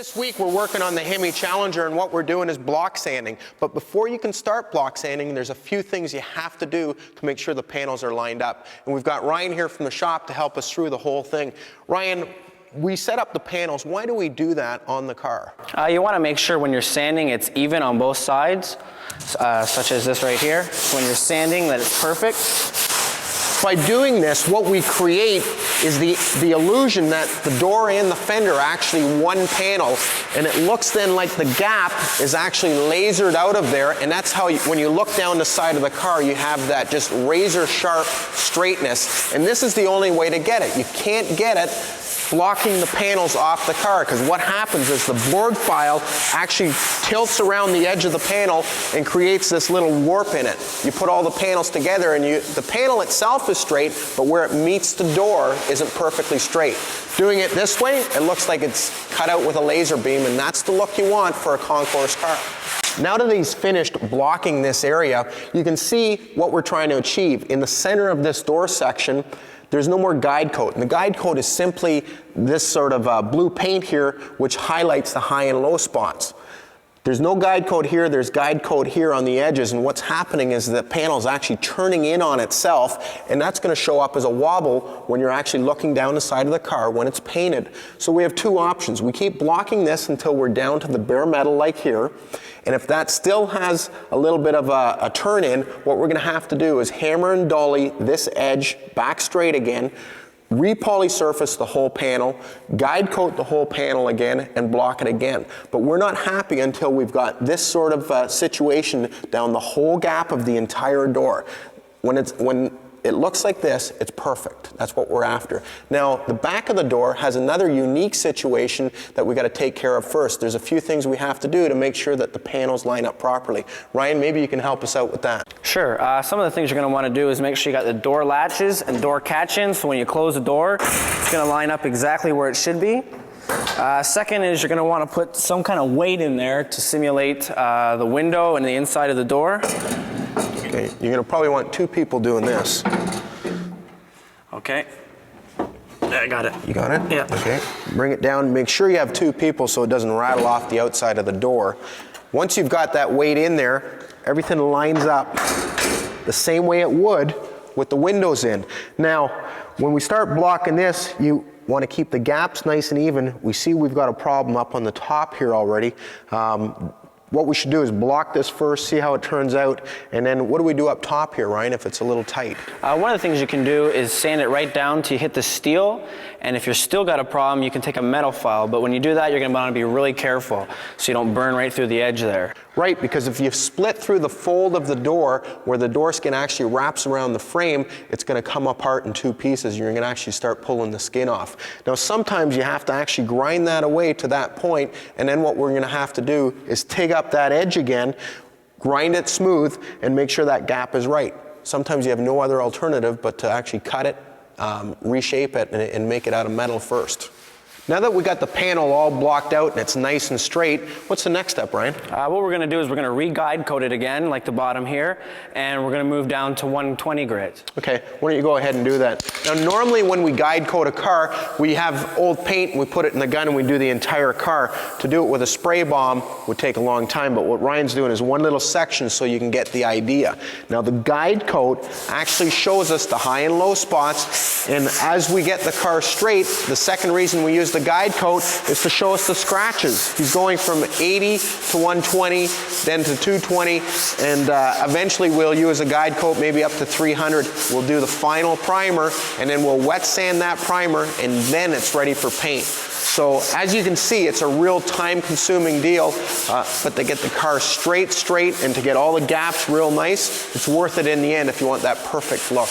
This week we're working on the Hemi Challenger, and what we're doing is block sanding. But before you can start block sanding, there's a few things you have to do to make sure the panels are lined up. And we've got Ryan here from the shop to help us through the whole thing. Ryan, we set up the panels. Why do we do that on the car? You want to make sure when you're sanding it's even on both sides, such as this right here. When you're sanding that it's perfect. By doing this, what we create is the illusion that the door and the fender are actually one panel, and it looks then like the gap is actually lasered out of there, and that's how when you look down the side of the car, you have that just razor sharp straightness, and this is the only way to get it. You can't get it blocking the panels off the car, because what happens is the board file actually tilts around the edge of the panel and creates this little warp in it. You put all the panels together and the panel itself is straight, but where it meets the door isn't perfectly straight. Doing it this way, it looks like it's cut out with a laser beam, and that's the look you want for a concourse car. Now that he's finished blocking this area, you can see what we're trying to achieve. In the center of this door section, there's no more guide coat, and the guide coat is simply this sort of blue paint here, which highlights the high and low spots. There's no guide coat here, there's guide coat here on the edges, and what's happening is the panel is actually turning in on itself, and that's going to show up as a wobble when you're actually looking down the side of the car when it's painted. So we have two options. We keep blocking this until we're down to the bare metal like here, and if that still has a little bit of a turn in, what we're going to have to do is hammer and dolly this edge back straight again, re-poly surface the whole panel, guide coat the whole panel again, and block it again. But we're not happy until we've got this sort of situation down the whole gap of the entire door. When it looks like this, it's perfect. That's what we're after. Now, the back of the door has another unique situation that we got to take care of first. There's a few things we have to do to make sure that the panels line up properly. Ryan, maybe you can help us out with that. Sure. Some of the things you're going to want to do is make sure you got the door latches and door catch-ins, so when you close the door, it's going to line up exactly where it should be. Second is you're going to want to put some kind of weight in there to simulate the window and the inside of the door. Okay, you're going to probably want two people doing this. Okay. I got it. You got it? Yeah. Okay. Bring it down. Make sure you have two people so it doesn't rattle off the outside of the door. Once you've got that weight in there, everything lines up the same way it would with the windows in. Now, when we start blocking this, you want to keep the gaps nice and even. We see we've got a problem up on the top here already. What we should do is block this first, see how it turns out, and then what do we do up top here, Ryan, if it's a little tight? One of the things you can do is sand it right down till you hit the steel, and if you're still got a problem, you can take a metal file, but when you do that, you're going to want to be really careful so you don't burn right through the edge there. Right, because if you split through the fold of the door where the door skin actually wraps around the frame, it's going to come apart in two pieces. You're going to actually start pulling the skin off. Now, sometimes you have to actually grind that away to that point, and then what we're going to have to do is take up that edge again, grind it smooth, and make sure that gap is right. Sometimes you have no other alternative but to actually cut it, reshape it, and make it out of metal first. Now that we got the panel all blocked out and it's nice and straight, what's the next step, Ryan? What we're going to do is we're going to re-guide coat it again, like the bottom here, and we're going to move down to 120 grit. Okay, why don't you go ahead and do that. Now normally when we guide coat a car, we have old paint and we put it in the gun and we do the entire car. To do it with a spray bomb would take a long time, but what Ryan's doing is one little section so you can get the idea. Now the guide coat actually shows us the high and low spots, and as we get the car straight, the second reason we use the guide coat is to show us the scratches. He's going from 80 to 120, then to 220, and eventually we'll use a guide coat maybe up to 300. We'll do the final primer, and then we'll wet sand that primer, and then it's ready for paint. So as you can see, it's a real time-consuming deal, but to get the car straight, and to get all the gaps real nice, it's worth it in the end if you want that perfect look.